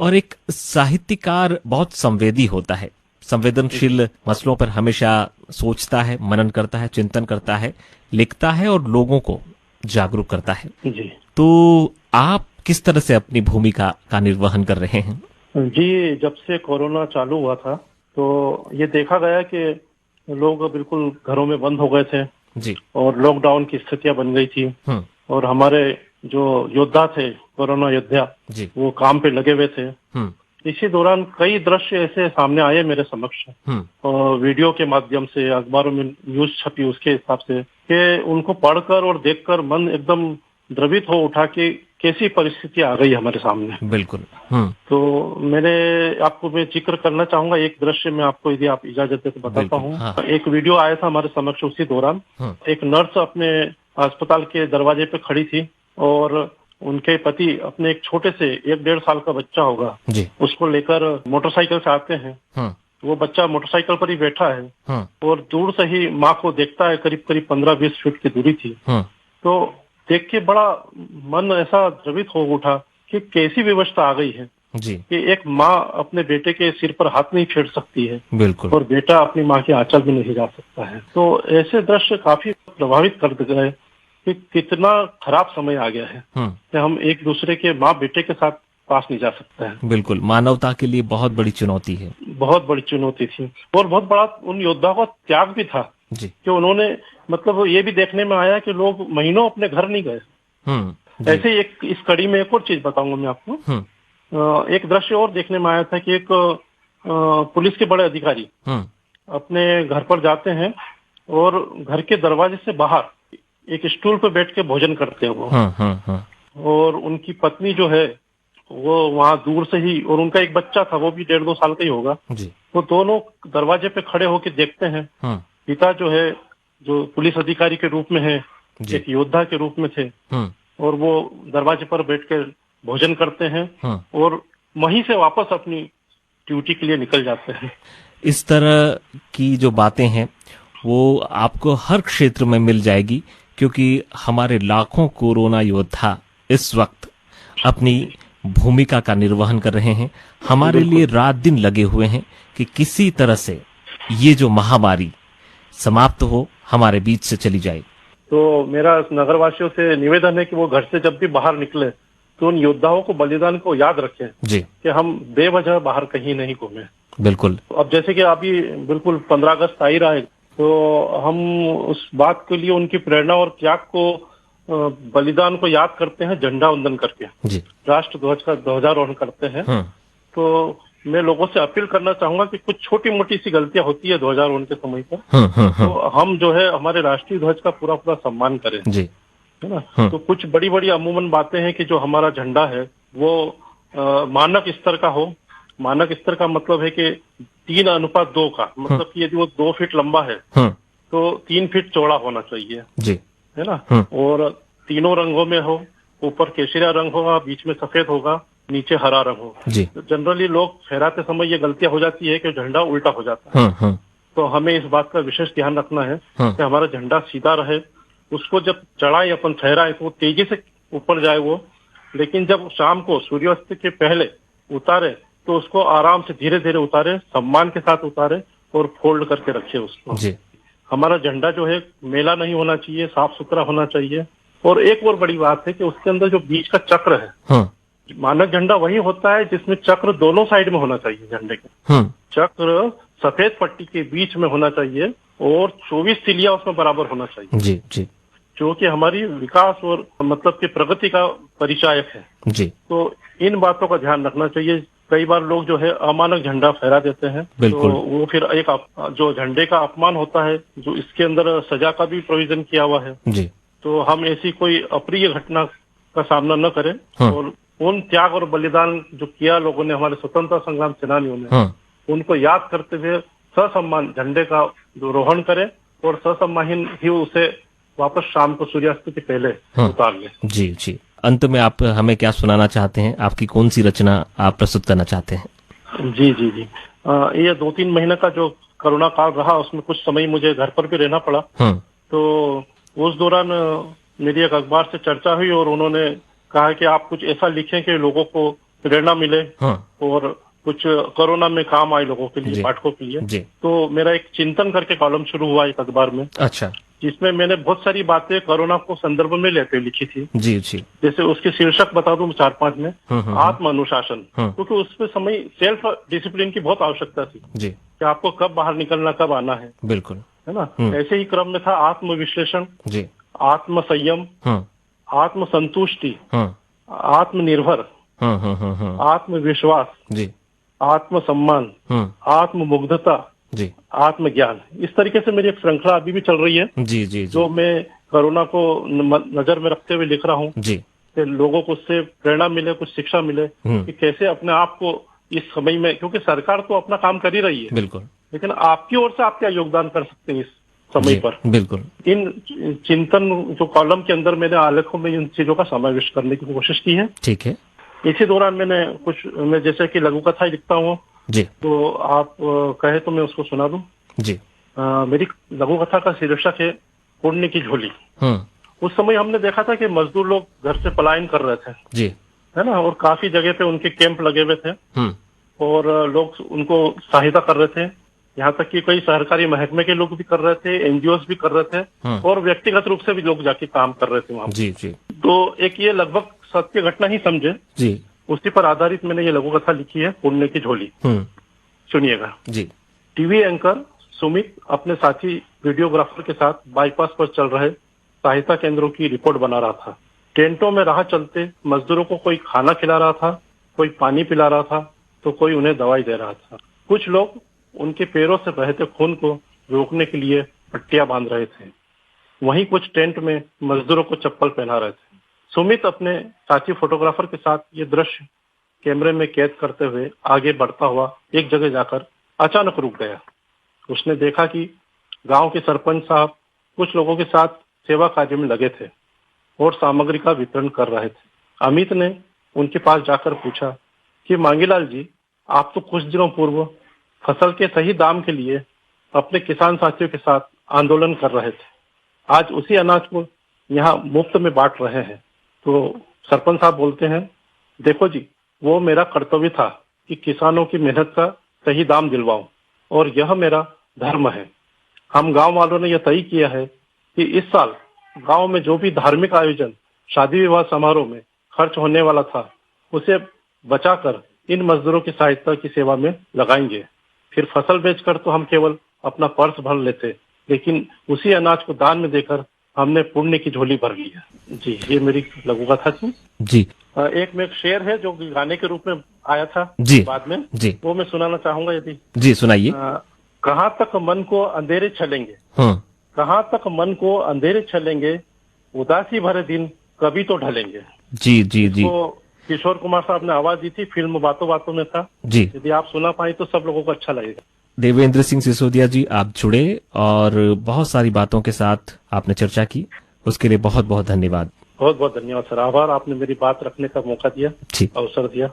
और एक साहित्यकार बहुत संवेदी होता है, संवेदनशील मसलों पर हमेशा सोचता है, मनन करता है, चिंतन करता है, लिखता है और लोगों को जागरूक करता है। जी तो आप किस तरह से अपनी भूमिका का निर्वहन कर रहे हैं? जी, जब से कोरोना चालू हुआ था तो ये देखा गया कि लोग बिल्कुल घरों में बंद हो गए थे जी। और लॉकडाउन की स्थितियां बन गई थी। और हमारे जो योद्धा थे, कोरोना योद्धा, जी। वो काम पे लगे हुए थे। इसी दौरान कई दृश्य ऐसे सामने आए मेरे समक्ष, और वीडियो के माध्यम से, अखबारों में न्यूज छपी उसके हिसाब से, कि उनको पढ़कर और देखकर मन एकदम द्रवित हो उठा कि कैसी परिस्थिति आ गई हमारे सामने। बिल्कुल। तो मैंने आपको मैं जिक्र करना चाहूंगा एक दृश्य में, आपको यदि आप इजाजत दें तो बताता हूँ। हाँ। एक वीडियो आया था हमारे समक्ष उसी दौरान। एक नर्स अपने अस्पताल के दरवाजे पे खड़ी थी और उनके पति अपने एक छोटे से 1-1.5 साल का बच्चा होगा जी। उसको लेकर मोटरसाइकिल से आते हैं। वो बच्चा मोटरसाइकिल पर ही बैठा है और दूर से ही माँ को देखता है, करीब करीब 15-20 फीट की दूरी थी। तो देख के बड़ा मन ऐसा द्रवित हो उठा कि कैसी व्यवस्था आ गई है जी। कि एक माँ अपने बेटे के सिर पर हाथ नहीं फेर सकती है। बिल्कुल। और बेटा अपनी माँ के आंचल में नहीं जा सकता है। तो ऐसे दृश्य काफी प्रभावित कर गए कि कितना खराब समय आ गया है कि हम एक दूसरे के माँ बेटे के साथ पास नहीं जा सकते हैं। बिल्कुल, मानवता के लिए बहुत बड़ी चुनौती है। बहुत बड़ी चुनौती थी और बहुत बड़ा उन योद्धाओं का त्याग भी था जी। कि उन्होंने, मतलब ये भी देखने में आया कि लोग महीनों अपने घर नहीं गए। ऐसे एक इस कड़ी में एक और चीज बताऊंगा मैं आपको। एक दृश्य और देखने में आया था कि एक पुलिस के बड़े अधिकारी अपने घर पर जाते हैं और घर के दरवाजे से बाहर एक स्टूल पर बैठ के भोजन करते हैं वो। और उनकी पत्नी जो है वो वहां दूर से ही, और उनका एक बच्चा था वो भी 1.5-2 साल का ही होगा जी। वो दोनों दरवाजे पे खड़े होकर देखते हैं। पिता जो है, जो पुलिस अधिकारी के रूप में है, एक योद्धा के रूप में थे, और वो दरवाजे पर बैठकर भोजन करते हैं और वहीं से वापस अपनी ड्यूटी के लिए निकल जाते हैं। इस तरह की जो बातें हैं वो आपको हर क्षेत्र में मिल जाएगी, क्योंकि हमारे लाखों कोरोना योद्धा इस वक्त अपनी भूमिका का निर्वहन कर रहे हैं। हमारे लिए रात दिन लगे हुए हैं कि किसी तरह से ये जो महामारी समाप्त हो, हमारे बीच से चली जाए। तो मेरा नगरवासियों से निवेदन है कि वो घर से जब भी बाहर निकले तो उन योद्धाओं को, बलिदान को याद रखें जी, कि हम बेवजह बाहर कहीं नहीं घूमे। बिल्कुल। अब जैसे कि अभी बिल्कुल 15 अगस्त आ ही रहा है, तो हम उस बात के लिए उनकी प्रेरणा और त्याग को, बलिदान को याद करते हैं झंडा वंदन करके जी। राष्ट्र ध्वज का ध्वजारोहण करते हैं। तो मैं लोगों से अपील करना चाहूंगा कि कुछ छोटी मोटी सी गलतियां होती है ध्वजारोहण के समय पर, तो हम जो है हमारे राष्ट्रीय ध्वज का पूरा पूरा सम्मान करें जी, है ना। तो कुछ बड़ी बड़ी अमूमन बातें हैं कि जो हमारा झंडा है वो मानक स्तर का हो। मानक स्तर का मतलब है कि 3:2 का, मतलब कि यदि वो 2 फीट लंबा है तो 3 फीट चौड़ा होना चाहिए जी, है ना। और तीनों रंगों में हो, ऊपर केसरिया रंग होगा, बीच में सफेद होगा, नीचे हरा रंग होगा जी। तो जनरली लोग फहराते समय ये गलतियां हो जाती है कि झंडा उल्टा हो जाता है। तो हमें इस बात का विशेष ध्यान रखना है कि हमारा झंडा सीधा रहे। उसको जब चढ़ाए, अपन फहराए तो वो तेजी से ऊपर जाए वो, लेकिन जब शाम को सूर्यास्त के पहले उतारे तो उसको आराम से धीरे धीरे उतारे, सम्मान के साथ उतारे और फोल्ड करके रखे उसको जी। हमारा झंडा जो है मेला नहीं होना चाहिए, साफ सुथरा होना चाहिए। और एक और बड़ी बात है कि उसके अंदर जो बीच का चक्र है, मानक झंडा वही होता है जिसमें चक्र दोनों साइड में होना चाहिए झंडे के। चक्र सफेद पट्टी के बीच में होना चाहिए और 24 तिलिया उसमें बराबर होना चाहिए जी जी, जो कि हमारी विकास और मतलब की प्रगति का परिचायक है जी। तो इन बातों का ध्यान रखना चाहिए। कई बार लोग जो है अमानक झंडा फहरा देते हैं, तो वो फिर एक जो झंडे का अपमान होता है, जो इसके अंदर सजा का भी प्रोविजन किया हुआ है जी। तो हम ऐसी कोई अप्रिय घटना का सामना न करें और उन त्याग और बलिदान जो किया लोगों ने, हमारे स्वतंत्रता संग्राम सेनानियों ने, उनको याद करते हुए ससम्मान झंडे का जो रोहण करें और ससम्मान ही उसे वापस शाम को सूर्यास्त के पहले उतार लें जी जी। अंत में आप हमें क्या सुनाना चाहते हैं? आपकी कौन सी रचना आप प्रस्तुत करना चाहते हैं? जी जी जी, ये 2-3 महीने का जो कोरोना काल रहा उसमें कुछ समय मुझे घर पर भी रहना पड़ा। तो उस दौरान मेरी एक अखबार से चर्चा हुई और उन्होंने कहा कि आप कुछ ऐसा लिखें कि लोगों को प्रेरणा मिले और कुछ कोरोना में काम आए लोगों के लिए, पाठकों के लिए। तो मेरा एक चिंतन करके कॉलम शुरू हुआ एक अखबार में। अच्छा। जिसमें मैंने बहुत सारी बातें कोरोना को संदर्भ में लेते लिखी थी। जी जी। जैसे उसके शीर्षक बता दूं 4-5 में, आत्म अनुशासन, क्योंकि उसमें समय सेल्फ डिसिप्लिन की बहुत आवश्यकता थी जी, कि आपको कब बाहर निकलना, कब आना है। बिल्कुल, है ना। ऐसे ही क्रम में था आत्म विश्लेषण जी, आत्म संयम, आत्म संतुष्टि, आत्मनिर्भर, आत्मविश्वास जी, आत्म सम्मान, आत्म मुग्धता जी, आत्मज्ञान। इस तरीके से मेरी एक श्रृंखला अभी भी चल रही है जी जी, जो मैं कोरोना को नजर में रखते हुए लिख रहा हूँ जी, कि लोगों को उससे प्रेरणा मिले, कुछ शिक्षा मिले कि कैसे अपने आप को इस समय में, क्योंकि सरकार तो अपना काम कर ही रही है बिल्कुल, लेकिन आपकी ओर से आप क्या योगदान कर सकते हैं इस समय पर। बिल्कुल, इन चिंतन जो कॉलम के अंदर मैंने आलेखों में इन चीजों का समावेश करने की कोशिश की है। ठीक है। इसी दौरान मैं जैसे कि लघु कथा लिखता हूँ जी, तो आप कहे तो मैं उसको सुना दूं जी। मेरी लघु कथा का शीर्षक है पुण्य की झोली। उस समय हमने देखा था कि मजदूर लोग घर से पलायन कर रहे थे जी, है ना, और काफी जगह पे उनके कैंप लगे हुए थे और लोग उनको सहायता कर रहे थे। यहाँ तक कि कई सरकारी महकमे के लोग भी कर रहे थे, एनजीओ भी कर रहे थे और व्यक्तिगत रूप से भी लोग जाके काम कर रहे थे वहाँ जी जी। तो एक ये लगभग सत्य घटना ही समझे जी, उसी पर आधारित मैंने ये लघु कथा लिखी है, पुण्य की झोली। सुनिएगा जी। टीवी एंकर सुमित अपने साथी वीडियोग्राफर के साथ बाईपास पर चल रहे सहायता केंद्रों की रिपोर्ट बना रहा था। टेंटों में राह चलते मजदूरों को कोई खाना खिला रहा था, कोई पानी पिला रहा था, तो कोई उन्हें दवाई दे रहा था। कुछ लोग उनके पैरों से बहते खून को रोकने के लिए पट्टियां बांध रहे थे। वहीं कुछ टेंट में मजदूरों को चप्पल पहना रहे थे। सुमित अपने साथी फोटोग्राफर के साथ ये दृश्य कैमरे में कैद करते हुए आगे बढ़ता हुआ एक जगह जाकर अचानक रुक गया। उसने देखा कि गांव के सरपंच साहब कुछ लोगों के साथ सेवा कार्य में लगे थे और सामग्री का वितरण कर रहे थे। अमित ने उनके पास जाकर पूछा कि मांगीलाल जी, आप तो कुछ दिनों पूर्व फसल के सही दाम के लिए अपने किसान साथियों के साथ आंदोलन कर रहे थे। आज उसी अनाज को यहाँ मुफ्त में बांट रहे हैं। तो सरपंच साहब बोलते हैं, देखो जी, वो मेरा कर्तव्य था कि किसानों की मेहनत का सही दाम दिलवाऊं और यह मेरा धर्म है। हम गांव वालों ने यह तय किया है कि इस साल गांव में जो भी धार्मिक आयोजन, शादी विवाह समारोह में खर्च होने वाला था, उसे बचाकर इन मजदूरों की सहायता की सेवा में लगाएंगे। फिर फसल बेचकर तो हम केवल अपना पर्स भर लेते, लेकिन उसी अनाज को दान में देकर हमने पुण्य की झोली भर ली है जी। ये मेरी लघु कथा थी जी। एक में एक शेर है जो गाने के रूप में आया था जी बाद में जी, वो मैं सुनाना चाहूंगा यदि जी। सुनाइए। कहाँ तक मन को अंधेरे चलेंगे, कहाँ तक मन को अंधेरे चलेंगे, उदासी भरे दिन कभी तो ढलेंगे। जी जी जी। तो किशोर कुमार साहब ने आवाज दी थी, फिल्म बातों बातों में था जी। यदि आप सुना पाए तो सब लोगों को अच्छा लगेगा। देवेंद्र सिंह सिसोदिया जी, आप जुड़े और बहुत सारी बातों के साथ आपने चर्चा की, उसके लिए बहुत बहुत धन्यवाद। बहुत बहुत धन्यवाद सर, आभार। आपने मेरी बात रखने का मौका दिया, अवसर दिया।